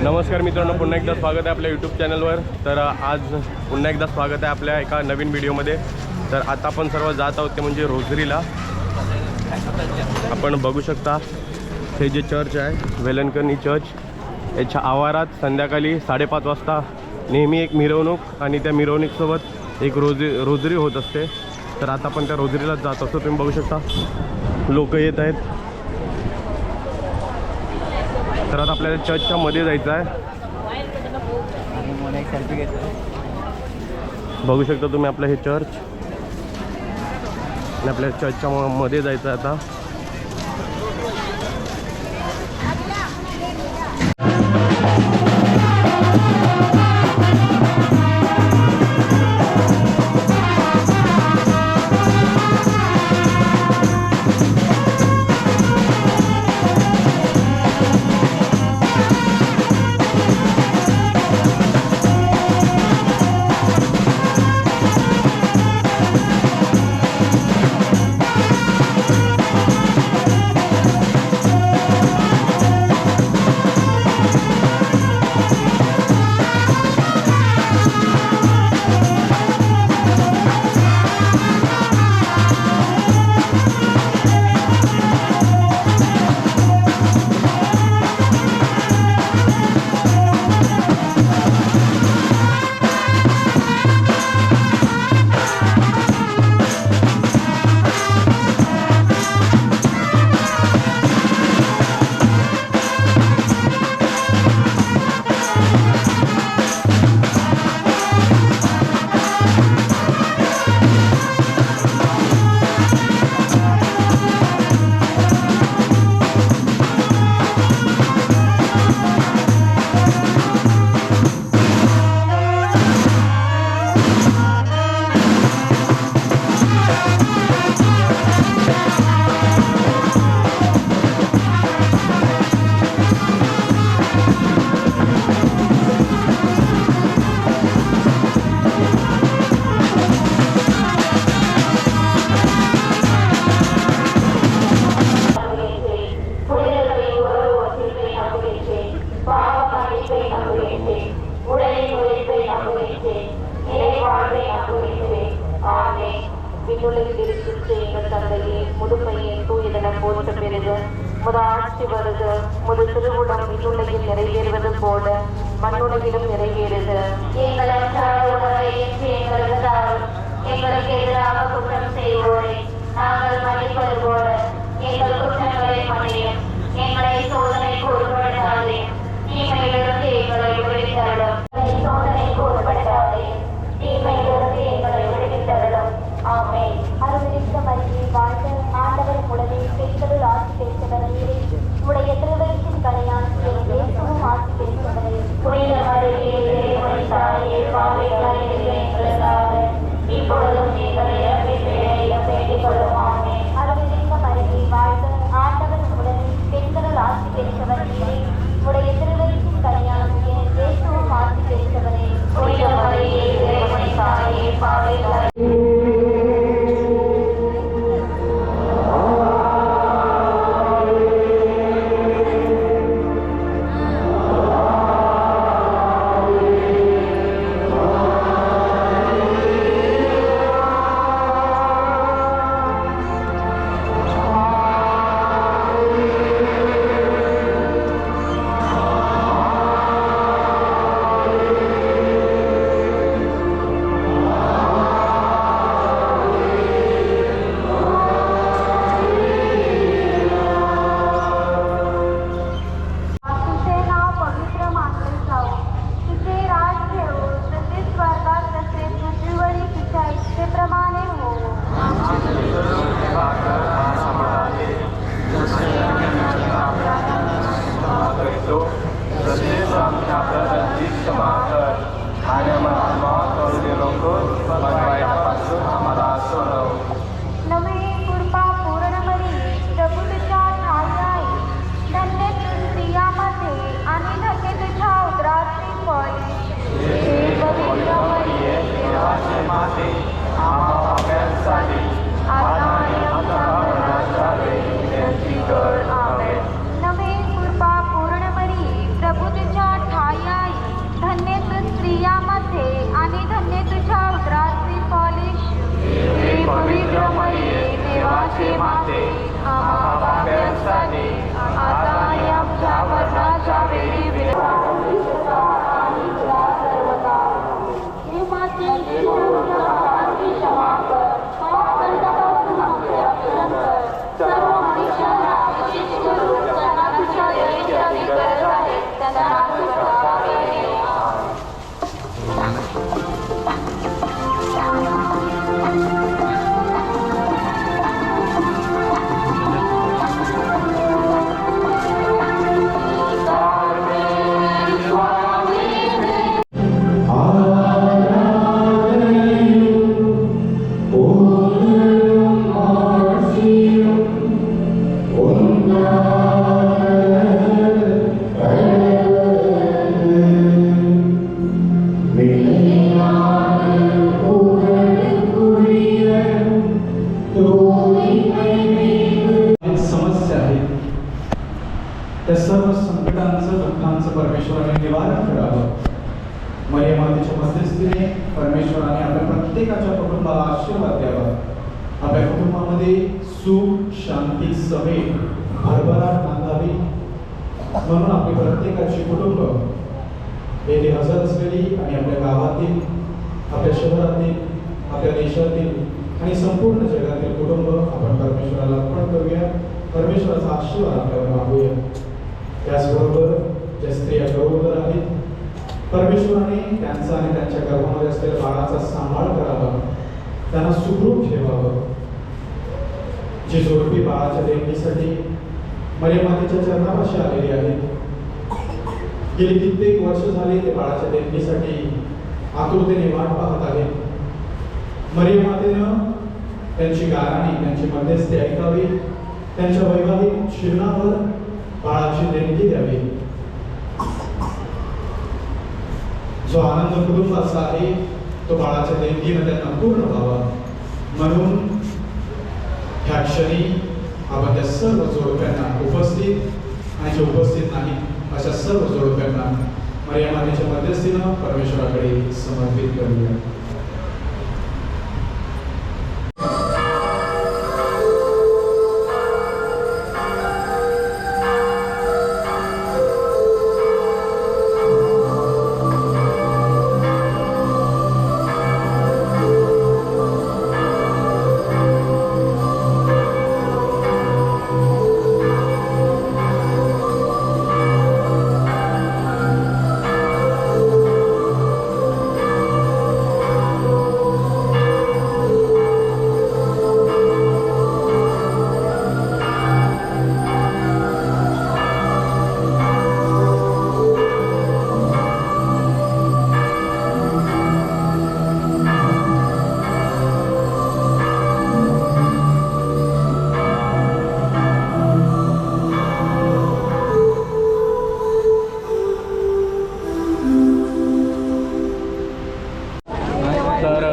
नमस्कार मित्रांनो, पुन्हा एकदा स्वागत आहे आपल्या यूट्यूब चॅनलवर। तर आज पुन्हा एकदा स्वागत आहे आपल्या एका नवीन व्हिडिओमध्ये। तर आता आपण सर्व जात आहोत ते म्हणजे रोझरीला। आपण बघू शकता हे जे चर्च आहे वेलणकरणी चर्च, याच्या आवारात संध्याकाळी 5:30 वाजता नेहमी एक मिरवणूक आणि त्या मिरवणुकीसोबत एक रोझरी होत असते। तर आता आपण त्या रोझरीलाच जात असतो। तुम्ही बघू शकता लोक येत आहेत। तर आता आपल्याला चर्चच्या मध्ये जायचं आहे। बघू शकता तुम्ही आपलं हे चर्च, आणि आपल्या चर्चच्या मध्ये जायचं आहे आता। नवे कृपा पूर्ण मरी प्रभु तुझ्या मध्ये आणि धन्य तुझ्या उदराचे पॉलिश हे पवित्र मरिये देवाचे माते आम्हा पाप्यांसाठी आता आणि आमच्या मरणाच्या वेळी विनंती आणि सर्वदा हे माते देवाची क्षमा कर पाप दंडापासून आमचे रक्षण कर सर्व मनुष्यांना विशेष करून ज्यांना तुझ्या दयेची गरज आहे त्यांना समस्या आहे त्या सर्व संकटांचं दुःखांचं परमेश्वराने निवारण करावं. मरियम मातेच्या मध्यस्थीने परमेश्वराने आपल्या प्रत्येकाच्या कुटुंबाला आशीर्वाद द्यावा. आपल्या कुटुंबामध्ये सुख शांती समेट भरभराट नांदावी म्हणून आपली प्रत्येकाची कुटुंब येथे हजर असलेली आणि आपल्या गावातील आपल्या शहरातील आपल्या देशातील आणि संपूर्ण जगातील कुटुंब आपण परमेश्वराला अर्पण करूया. परमेश्वराचा आशीर्वाद आपल्यावर मागूया. त्याचबरोबर ज्या स्त्रिया गरोदर आहेत परमेश्वराने त्यांचा आणि त्यांच्या गर्भामध्ये असलेल्या बाळाचा सांभाळ करावा, त्यांना सुखरूप ठेवावं. जी जोडपी बाळाच्या देणगीसाठी मरियम मातेच्या चरणापाशी आलेली आहेत, गेली कित्येक वर्ष झाली ते बाळाच्या देणगीसाठी आतुरतेने वाट पाहत आहेत. मरियम मातेनं त्यांची गाराणी त्यांची मध्यस्थी ऐकावी, त्यांच्या वैवाहिक जीवनावर बाळाची देणगी द्यावी. जो आनंद कुटुंबाचा आहे तो बाळाच्या देणगीनं त्यांना पूर्ण व्हावा. म्हणून ह्या क्षणी आपण त्या सर्व जोडप्यांना उपस्थित आणि जे उपस्थित नाही अशा सर्व जोडप्यांना मरियम मातेच्या मध्यस्थीनं परमेश्वराकडे समर्पित करूया.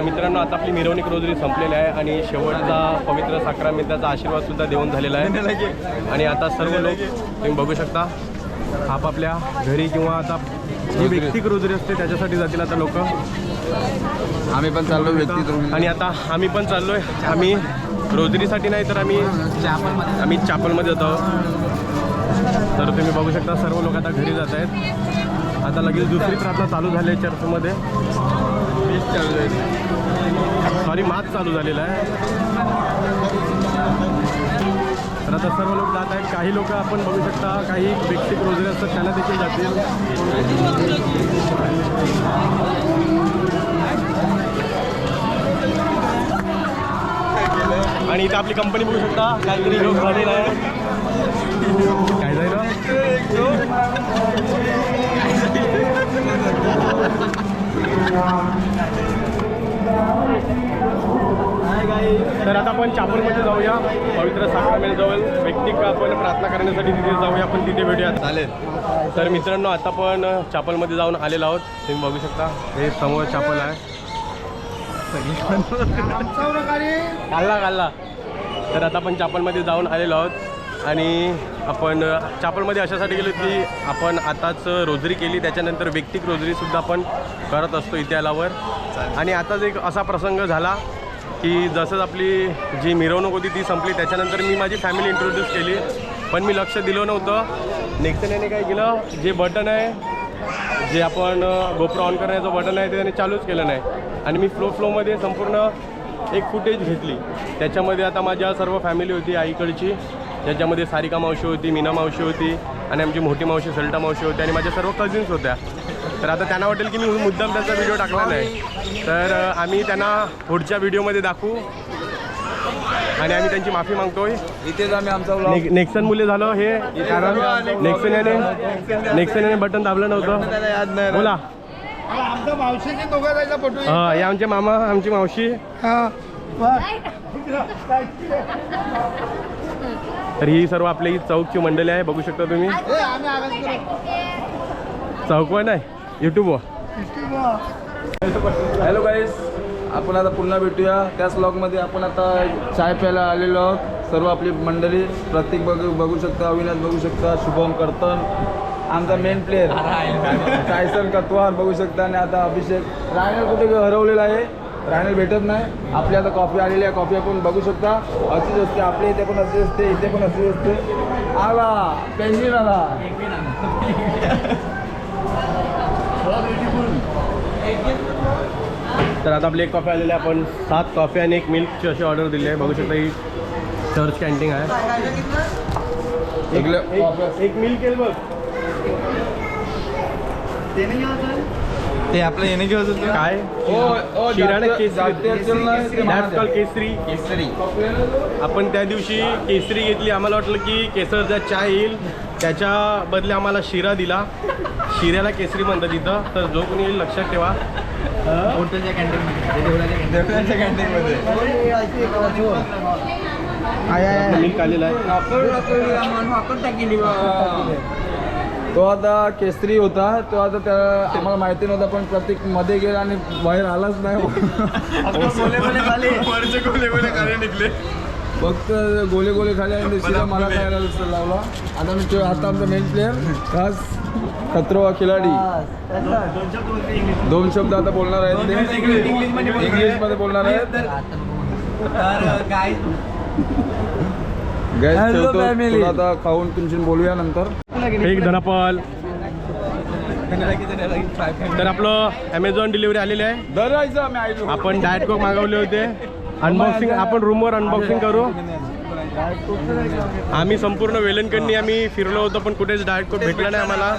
मित्रांनो, आता आपली मिरवणूक रोजरी संपलेली आहे आणि शेवटचा पवित्र साक्रामेंटाचा आशीर्वाद सुद्धा देऊन झालेला आहे. आणि आता सर्व लोक तुम्ही बघू शकता आपापल्या घरी किंवा आता जी व्यक्तिक रोजरी असते त्याच्यासाठी जातील आता लोक. आम्ही पण चाललो व्यक्ती आणि आता आम्ही पण चाललोय. आम्ही रोजरीसाठी नाही तर आम्ही चॅपलमध्ये जातो. तर तुम्ही बघू शकता सर्व लोक आता घरी जात आहेत. आता लगेच दुसरी प्रार्थना चालू झाली आहे चर्चमध्ये. सॉरी, माच चालू झालेला आहे. तर आता सर्व लोक जात आहेत. काही लोक आपण बघू शकता काही व्यक्तिक रोजरी असतात त्यांना देखील जातील. आणि इथं आपली कंपनी बघू शकता काहीतरी योग झालेला आहे. काय जाईल तर आता आपण चॅपलमध्ये जाऊया. पवित्र साक्रामेंटजवळ व्यक्तिक आपण प्रार्थना करण्यासाठी तिथे जाऊया. आपण तिथे भेटूया. चालेल. तर मित्रांनो, आता आपण चॅपलमध्ये जाऊन आलेलो आहोत. तुम्ही बघू शकता हे समोर चॅपल आहे. काढला. तर आता आपण चॅपलमध्ये जाऊन आलेलो आहोत. आणि आपण चॅपलमध्ये अशासाठी गेलो की आपण आताच रोजरी केली, त्याच्यानंतर व्यक्तिक रोजरीसुद्धा आपण करत असतो इथे आल्यावर. आणि आताच एक असा प्रसंग झाला की जसंच आपली जी मिरवणूक होती ती संपली, त्याच्यानंतर मी माझी फॅमिली इंट्रोड्यूस केली, पण मी लक्ष दिलं नव्हतं. नेक्स्ट याने काय केलं, जे बटन आहे, जे आपण गोप्रो ऑन करण्याचं बटन आहे ते त्याने चालूच केलं नाही. आणि मी फ्लोमध्ये संपूर्ण एक फुटेज घेतली. त्याच्यामध्ये आता माझ्या सर्व फॅमिली होती आईकडची, ज्याच्यामध्ये सारिका मावशी होती, मीना मावशी होती आणि आमची मोठी मावशी सलटा मावशी होती आणि माझ्या सर्व कझिन्स होत्या. तर आता त्यांना वाटेल की मी मुद्दाम त्यांचा व्हिडिओ टाकला नाही, तर आम्ही त्यांना पुढच्या व्हिडिओमध्ये दाखवू आणि आम्ही त्यांची माफी मागतोय. इथेच आम्ही आमचा vlog नेक्सन मुले झालं हे, कारण नेक्सनने बटन दाबलं नव्हतं. बोला. आमच्या मावशीचे दोघं जायचा फोटो. हे आमचे मामा, आमची मावशी. तर ही सर्व आपली चौकची मंडळी आहे, बघू शकता तुम्ही. चौकवर नाही, यूट्यूबवर. हॅलो गाईस, आपण आता पुन्हा भेटूया त्याच व्लॉगमध्ये. आपण आता चाय प्यायला आलेलो आहोत, सर्व आपली मंडळी. प्रत्येक बघू शकता, अविनाश बघू शकता, शुभम कर्तन, आमचा मेन प्लेअर टायसन कतवार बघू शकता. आणि आता अभिषेक. रायनल कुठे हरवलेला आहे, रायनल भेटत नाही. आपली आता कॉफी आलेली आहे, कॉफी आपण बघू शकता. अशीच असते आपल्या इथे, पण अशी असते इथे, पण अशीच असते. आला पेंजिन आला. तर आता आपली एक कॉफी आलेली आहे. आपण 7 कॉफी आणि 1 मिल्कची अशी ऑर्डर दिली आहे, बघू शकता. ही चर्च कॅन्टीन आहे. एक मिल्क केलं बघ. ते आपलं येणे घेऊन काय शिराने केसरी. आपण त्या दिवशी केसरी घेतली. आम्हाला वाटलं की केसरचा चहा येईल, त्याच्या बदले आम्हाला शिरा दिला. शिऱ्याला केसरी म्हणतात इथं, तर जो कोणी येईल लक्षात ठेवा. हॉटेलच्या कॅन्टीनमध्ये मिल्क आलेला आहे. तो आता केसरी होता, तो आता त्या आम्हाला माहिती नव्हता, पण प्रत्येक मध्ये गेला आणि बाहेर आलाच नाही. फक्त गोले गोले खाले आणि शिरा मला खायला लावला. आता आमचा मेन प्लेअर खास खतरो खिलाडी 2 शब्द आता बोलणार आहेत ते इंग्लिशमध्ये बोलणार आहेत. गॅस ठेवतो, आता खाऊन तुमची बोलूया नंतर. एक धनापाल. तर आपलं ॲमेझॉन डिलिव्हरी आलेली आहे. आपण डाएट कोक मागवले होते. अनबॉक्सिंग आपण रूमवर अनबॉक्सिंग करू. आम्ही संपूर्ण वेलणकडनी आम्ही फिरलो होतो, पण कुठेच डाएट कोक भेटला नाही आम्हाला.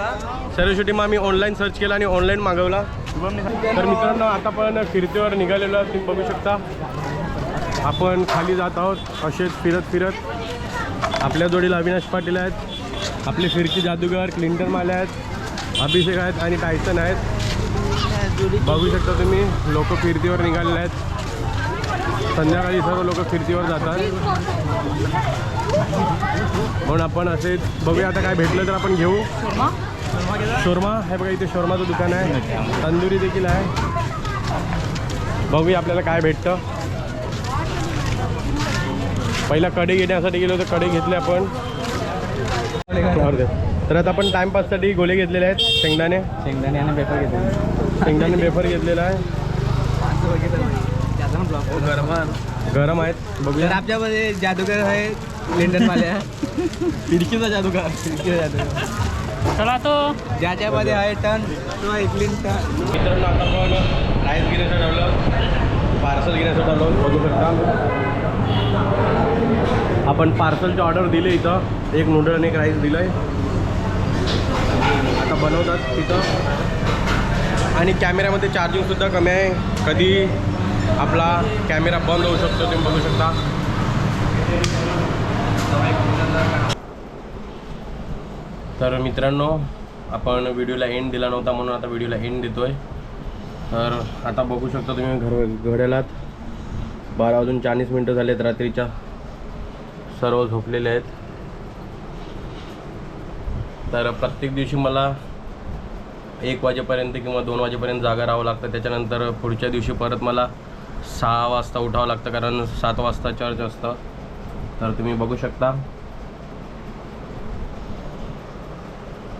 सर्व शेवटी मग आम्ही ऑनलाईन सर्च केला आणि ऑनलाईन मागवला. तर मित्रांनो, आता पण फिरतीवर निघालेलो आहे, तुम्ही बघू शकता. आपण खाली जात आहोत असेच फिरत फिरत. आपल्या जोडीला अविनाश पाटील आहेत, आपले फिरकी जादूगार क्लिंटन माले आहेत, अभिषेक आहेत आणि टायसन आहेत. बघू शकता तुम्ही, लोक फिरतीवर निघालेले आहेत. संध्याकाळी सर्व लोक फिरतीवर जातात, म्हणून आपण असेच बघूया. आता काय भेटलं तर आपण घेऊ. शोरमा आहे बघा, इथे शोरमाचं दुकान आहे, तंदुरी देखील आहे. बघूया आपल्याला काय भेटतं. पहिला कढई घेण्यासाठी गेलो तर कढई घेतले आपण. तर आता आपण टाइमपाससाठी गोले घेतलेले आहेत. शेंगदाणे आणि वेफर घेतले. शेंगदाणे वेफर घेतलेला आहे. गरम आहेत. बघूया. आमच्यामध्ये जादूगर आहे लिंडन वाल्या. खिडकीचा जादूगार. चला तो ज्याच्यामध्ये आहे टन तो क्लिंटन. मित्रांनो, आता आपण राईस घेण्यासाठी आलो, पार्सल घेण्यासाठी आलो. बघू शकता आपण पार्सलची ऑर्डर दिली. इथं 1 नूडल आणि 1 राईस दिलं आहे. आता बनवतात तिथं. आणि कॅमेऱ्यामध्ये चार्जिंगसुद्धा कमी आहे, कधी आपला कॅमेरा बंद होऊ शकतो, तुम्ही बघू शकता. तर मित्रांनो, आपण व्हिडिओला एंड दिला नव्हता, म्हणून आता व्हिडिओला एंड देतोय. तर आता बघू शकता तुम्ही घड्याळात 12:40 झालेत रात्रीच्या. सर्व झोपलेले आहेत. तर प्रत्येक दिवशी मला 1 वाजेपर्यंत किंवा 2 वाजेपर्यंत जागा राहावं लागतं. त्याच्यानंतर पुढच्या दिवशी परत मला 6 वाजता उठावं लागतं, कारण 7 वाजता चर्च असतं. तर तुम्ही बघू शकता.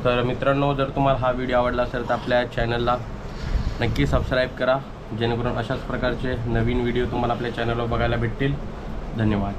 तर मित्रांनो, जर तुम्हाला हा व्हिडिओ आवडला असेल तर आपल्या चॅनलला नक्की सबस्क्राईब करा, जेणेकरून अशाच प्रकारचे नवीन व्हिडिओ तुम्हाला आपल्या चॅनलवर बघायला भेटतील. धन्यवाद.